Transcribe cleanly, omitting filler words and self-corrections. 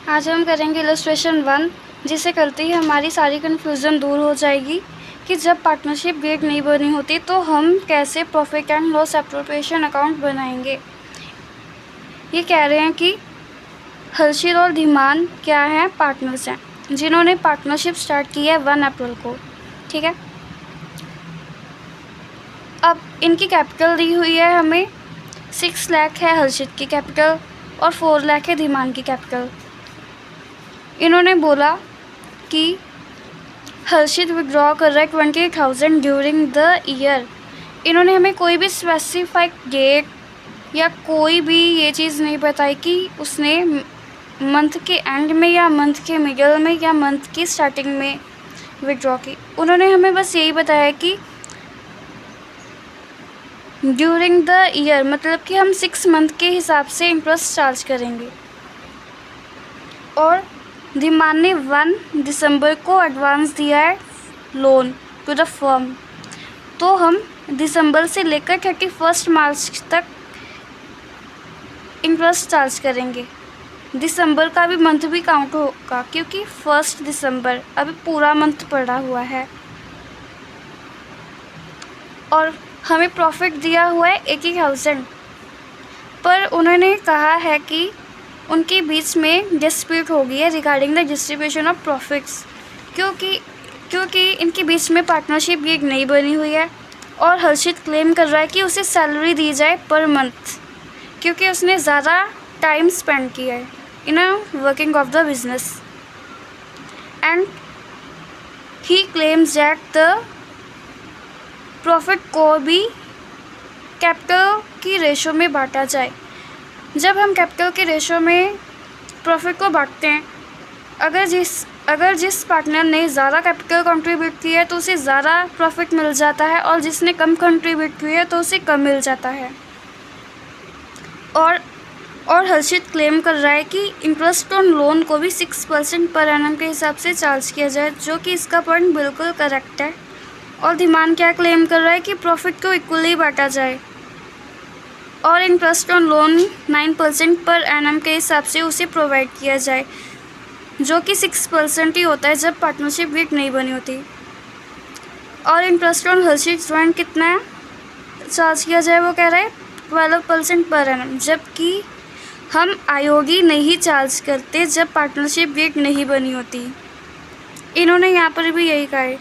आज हम करेंगे इलस्ट्रेशन 1, जिसे करते ही हमारी सारी कन्फ्यूज़न दूर हो जाएगी कि जब पार्टनरशिप डेट नहीं बनी होती तो हम कैसे profit and loss appropriation account बनाएंगे। ये कह रहे हैं कि हर्षित और धीमान क्या हैं, पार्टनर्स हैं जिन्होंने पार्टनरशिप स्टार्ट की है 1 अप्रैल को। ठीक है, अब इनकी कैपिटल दी हुई है हमें 6 लाख है हर्षित की कैपिटल और 4 लाख है धीमान की कैपिटल। इन्होंने बोला कि हर्षित विड्रॉ कर रहा है 20,000 ड्यूरिंग द ईयर। इन्होंने हमें कोई भी स्पेसिफाइड डेट या कोई भी ये चीज़ नहीं बताई कि उसने मंथ के एंड में या मंथ के मिडल में या मंथ की स्टार्टिंग में विड्रॉ की। उन्होंने हमें बस यही बताया कि ड्यूरिंग द ईयर, मतलब कि हम 6 मंथ के हिसाब से इंटरेस्ट चार्ज करेंगे। और धीमान ने 1 दिसंबर को एडवांस दिया है लोन टू द फर्म, तो हम दिसंबर से लेकर 31 मार्च तक इंटरेस्ट चार्ज करेंगे। दिसंबर का भी मंथ भी काउंट होगा क्योंकि 1 दिसंबर अभी पूरा मंथ पड़ा हुआ है। और हमें प्रॉफिट दिया हुआ है 80,000, पर उन्होंने कहा है कि उनके बीच में डिस्प्यूट हो गई है regarding the distribution of profits, क्योंकि इनके बीच में पार्टनरशिप डेट नहीं बनी हुई है। और हर्षित क्लेम कर रहा है कि उसे सैलरी दी जाए पर मंथ क्योंकि उसने ज़्यादा टाइम स्पेंड किया है in working of the business, and he claims that the profit को भी कैपिटल की रेशो में बांटा जाए। जब हम कैपिटल के रेशो में प्रॉफिट को बांटते हैं, अगर जिस पार्टनर ने ज़्यादा कैपिटल कंट्रीब्यूट की है तो उसे ज़्यादा प्रॉफिट मिल जाता है और जिसने कम कंट्रीब्यूट की है तो उसे कम मिल जाता है। और हर्षित क्लेम कर रहा है कि इंटरेस्ट ऑन लोन को भी 6% पर एनम के हिसाब से चार्ज किया जाए, जो कि इसका पॉइंट बिल्कुल करेक्ट है। और धीमान क्या क्लेम कर रहा है कि प्रॉफिट को इक्वली बांटा जाए और interest on loan 9% per annum के हिसाब से उसे प्रोवाइड किया जाए, जो कि 6% ही होता है जब पार्टनरशिप डेट नहीं बनी होती। और इंटरेस्ट ऑन हर्षित जॉइंट कितना चार्ज किया जाए, वो कह रहा है 12% पर एनम, जबकि हम आयोगी नहीं चार्ज करते जब पार्टनरशिप डेट नहीं बनी होती। इन्होंने यहाँ पर भी यही कहा है।